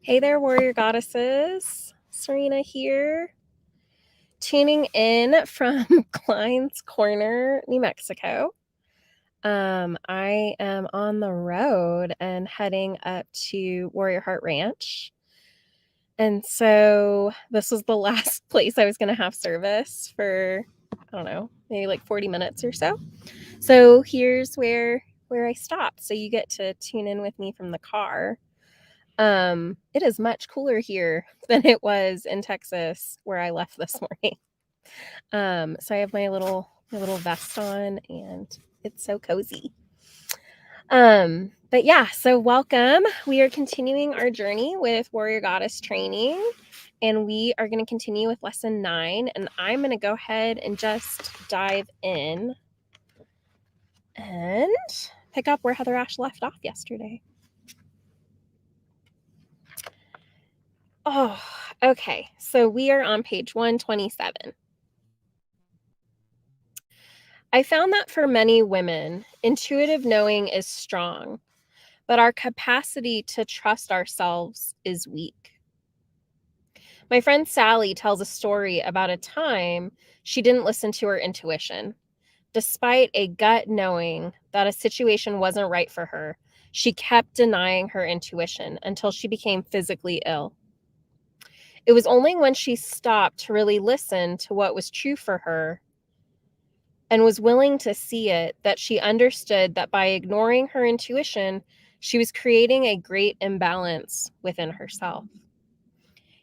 Hey there, warrior goddesses. Sarina here, tuning in from Klein's Corner, New Mexico. I am on the road and heading up to Warrior Heart Ranch. And so this was the last place I was going to have service for, I don't know, maybe like 40 minutes or so. So here's where I stopped. So you get to tune in with me from the car. It is much cooler here than it was in Texas where I left this morning. So I have my little vest on and it's so cozy. But yeah, so welcome. We are continuing our journey with Warrior Goddess training, and we are going to continue with lesson 9, and I'm going to go ahead and just dive in and pick up where HeatherAsh left off yesterday. Oh, okay. So we are on page 127. I found that for many women, intuitive knowing is strong, but our capacity to trust ourselves is weak. My friend Sally tells a story about a time she didn't listen to her intuition. Despite a gut knowing that a situation wasn't right for her, she kept denying her intuition until she became physically ill. It was only when she stopped to really listen to what was true for her and was willing to see it that she understood that by ignoring her intuition, she was creating a great imbalance within herself.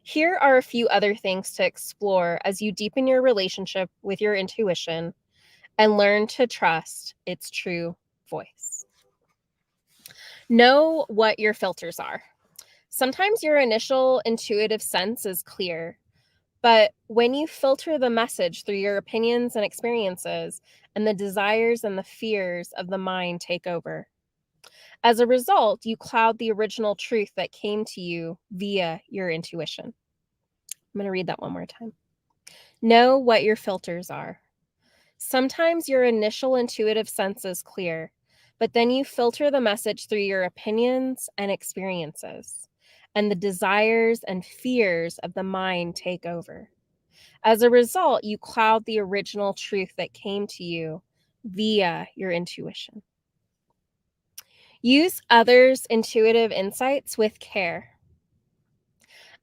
Here are a few other things to explore as you deepen your relationship with your intuition and learn to trust its true voice. Know what your filters are. Sometimes your initial intuitive sense is clear, but when you filter the message through your opinions and experiences, and the desires and the fears of the mind take over. As a result, you cloud the original truth that came to you via your intuition. I'm going to read that one more time. Know what your filters are. Sometimes your initial intuitive sense is clear, but then you filter the message through your opinions and experiences, and the desires and fears of the mind take over. As a result, you cloud the original truth that came to you via your intuition. Use others' intuitive insights with care.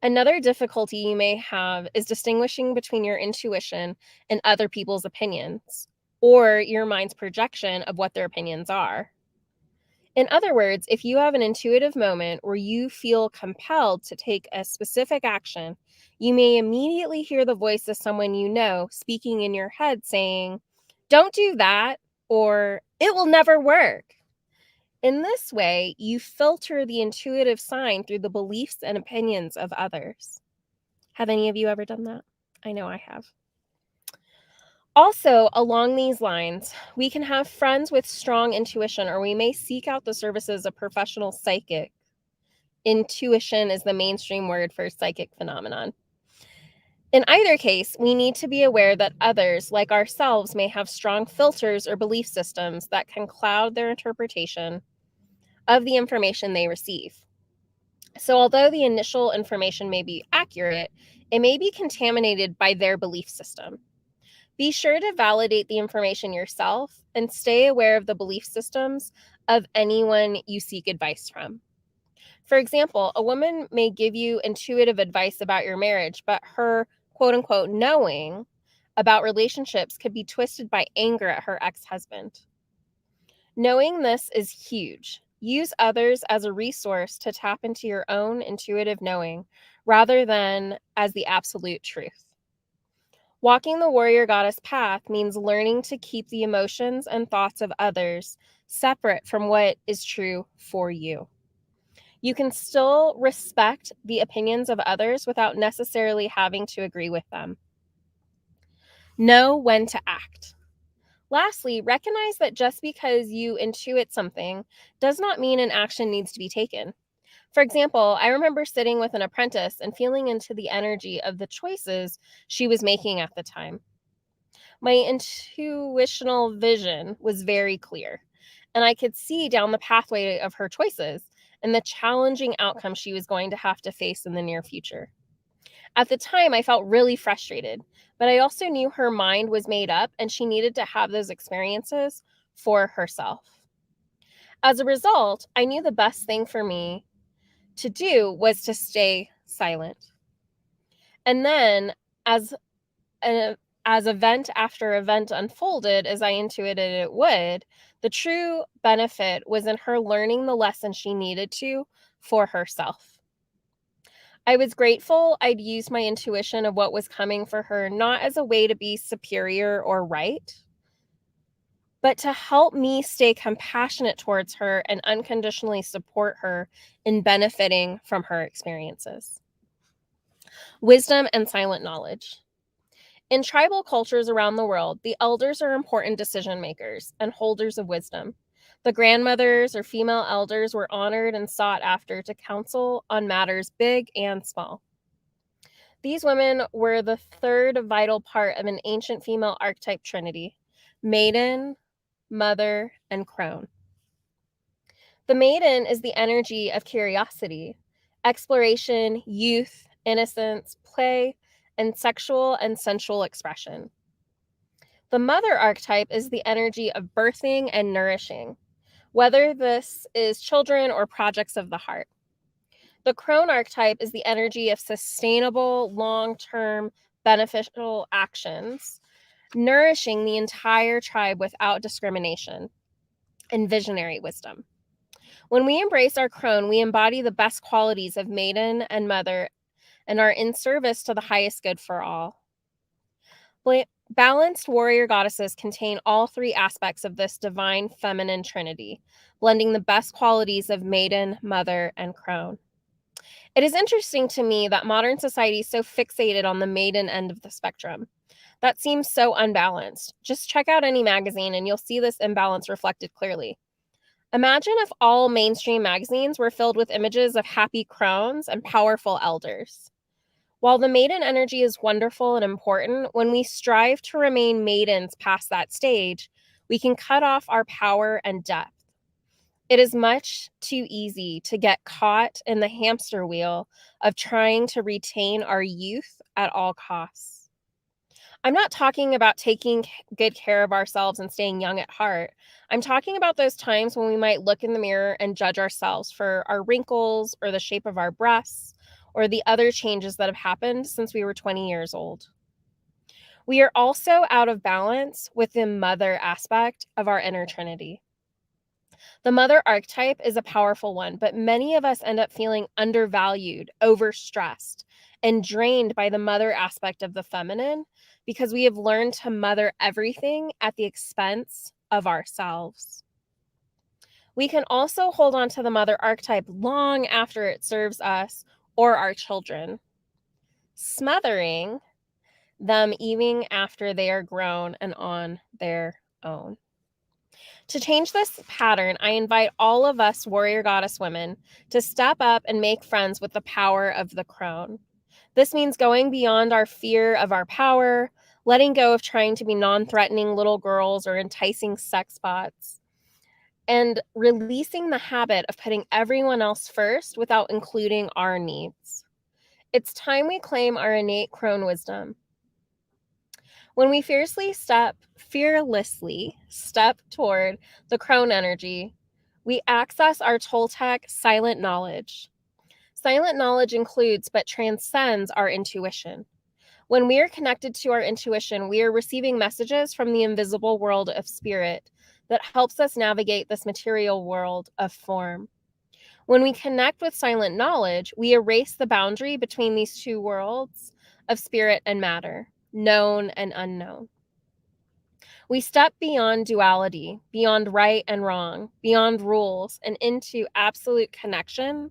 Another difficulty you may have is distinguishing between your intuition and other people's opinions, or your mind's projection of what their opinions are. In other words, if you have an intuitive moment where you feel compelled to take a specific action, you may immediately hear the voice of someone you know speaking in your head saying, "Don't do that," or "It will never work." In this way, you filter the intuitive sign through the beliefs and opinions of others. Have any of you ever done that? I know I have. Also, along these lines, we can have friends with strong intuition, or we may seek out the services of professional psychic. Intuition is the mainstream word for psychic phenomenon. In either case, we need to be aware that others, like ourselves, may have strong filters or belief systems that can cloud their interpretation of the information they receive. So although the initial information may be accurate, it may be contaminated by their belief system. Be sure to validate the information yourself and stay aware of the belief systems of anyone you seek advice from. For example, a woman may give you intuitive advice about your marriage, but her quote unquote knowing about relationships could be twisted by anger at her ex-husband. Knowing this is huge. Use others as a resource to tap into your own intuitive knowing rather than as the absolute truth. Walking the warrior goddess path means learning to keep the emotions and thoughts of others separate from what is true for you. You can still respect the opinions of others without necessarily having to agree with them. Know when to act. Lastly, recognize that just because you intuit something does not mean an action needs to be taken. For example, I remember sitting with an apprentice and feeling into the energy of the choices she was making at the time. My intuitional vision was very clear, and I could see down the pathway of her choices. and the challenging outcome she was going to have to face in the near future. At the time, I felt really frustrated, but I also knew her mind was made up and she needed to have those experiences for herself. As a result, I knew the best thing for me to do was to stay silent. And then, as event after event unfolded, as I intuited it would, the true benefit was in her learning the lesson she needed to for herself. I was grateful I'd used my intuition of what was coming for her, not as a way to be superior or right, but to help me stay compassionate towards her and unconditionally support her in benefiting from her experiences. Wisdom and silent knowledge. In tribal cultures around the world, the elders are important decision makers and holders of wisdom. The grandmothers or female elders were honored and sought after to counsel on matters big and small. These women were the third vital part of an ancient female archetype trinity: maiden, mother, and crone. The maiden is the energy of curiosity, exploration, youth, innocence, play, and sexual and sensual expression. The mother archetype is the energy of birthing and nourishing, whether this is children or projects of the heart. The crone archetype is the energy of sustainable, long-term, beneficial actions, nourishing the entire tribe without discrimination, and visionary wisdom. When we embrace our crone, we embody the best qualities of maiden and mother and are in service to the highest good for all. Balanced warrior goddesses contain all three aspects of this divine feminine trinity, blending the best qualities of maiden, mother, and crone. It is interesting to me that modern society is so fixated on the maiden end of the spectrum. That seems so unbalanced. Just check out any magazine and you'll see this imbalance reflected clearly. Imagine if all mainstream magazines were filled with images of happy crones and powerful elders. While the maiden energy is wonderful and important, when we strive to remain maidens past that stage, we can cut off our power and depth. It is much too easy to get caught in the hamster wheel of trying to retain our youth at all costs. I'm not talking about taking good care of ourselves and staying young at heart. I'm talking about those times when we might look in the mirror and judge ourselves for our wrinkles or the shape of our breasts or the other changes that have happened since we were 20 years old. We are also out of balance with the mother aspect of our inner trinity. The mother archetype is a powerful one, but many of us end up feeling undervalued, overstressed, and drained by the mother aspect of the feminine because we have learned to mother everything at the expense of ourselves. We can also hold on to the mother archetype long after it serves us or our children, smothering them even after they are grown and on their own. To change this pattern, I invite all of us warrior goddess women to step up and make friends with the power of the crone. This means going beyond our fear of our power, letting go of trying to be non-threatening little girls or enticing sex bots, and releasing the habit of putting everyone else first without including our needs. It's time we claim our innate crone wisdom. When we fearlessly step toward the crone energy, we access our Toltec silent knowledge. Silent knowledge includes but transcends our intuition. When we are connected to our intuition, we are receiving messages from the invisible world of spirit that helps us navigate this material world of form. When we connect with silent knowledge, we erase the boundary between these two worlds of spirit and matter, known and unknown. We step beyond duality, beyond right and wrong, beyond rules, and into absolute connection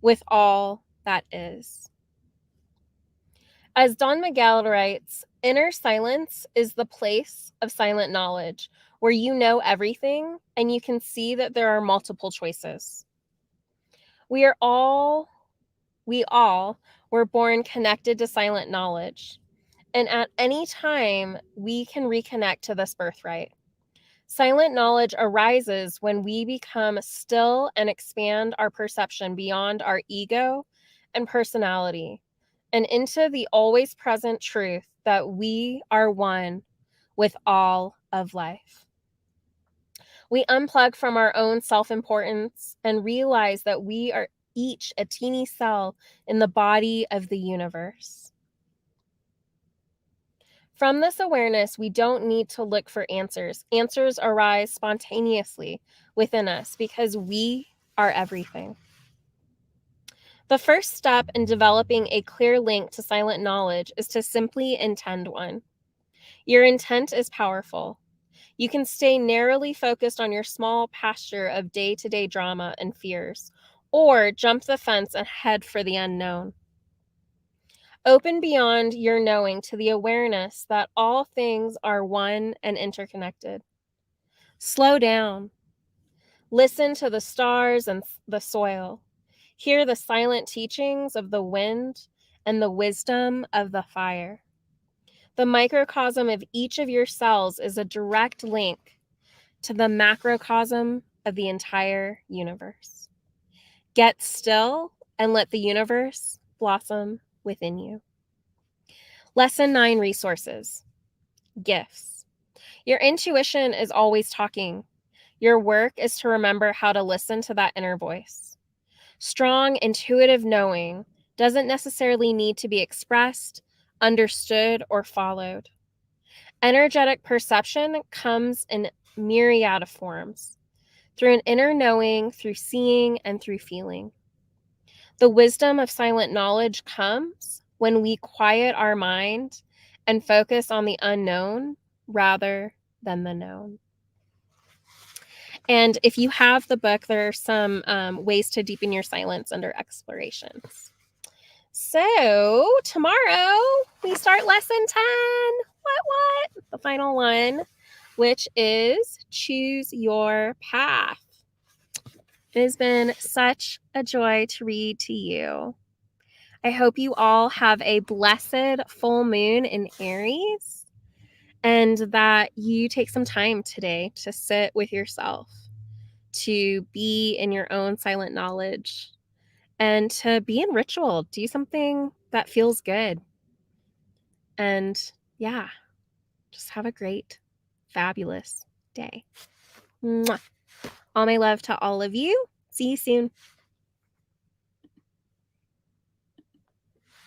with all that is. As Don Miguel writes, inner silence is the place of silent knowledge, where you know everything and you can see that there are multiple choices. We all were born connected to silent knowledge. And at any time, we can reconnect to this birthright. Silent knowledge arises when we become still and expand our perception beyond our ego and personality and into the always present truth that we are one with all of life. We unplug from our own self-importance and realize that we are each a teeny cell in the body of the universe. From this awareness, we don't need to look for answers. Answers arise spontaneously within us because we are everything. The first step in developing a clear link to silent knowledge is to simply intend one. Your intent is powerful. You can stay narrowly focused on your small pasture of day-to-day drama and fears, or jump the fence and head for the unknown. Open beyond your knowing to the awareness that all things are one and interconnected. Slow down. Listen to the stars and the soil. Hear the silent teachings of the wind and the wisdom of the fire. The microcosm of each of your cells is a direct link to the macrocosm of the entire universe. Get still and let the universe blossom within you. Lesson 9 resources. Gifts. Your intuition is always talking. Your work is to remember how to listen to that inner voice. Strong, intuitive knowing doesn't necessarily need to be expressed, understood, or followed. Energetic perception comes in myriad of forms, through an inner knowing, through seeing, and through feeling. The wisdom of silent knowledge comes when we quiet our mind and focus on the unknown rather than the known. And if you have the book, there are some ways to deepen your silence under explorations. So tomorrow we start lesson 10. What? The final one, which is choose your path. It has been such a joy to read to you. I hope you all have a blessed full moon in Aries and that you take some time today to sit with yourself, to be in your own silent knowledge, and to be in ritual. Do something that feels good. And yeah, just have a great, fabulous day. Mwah. All my love to all of you. See you soon.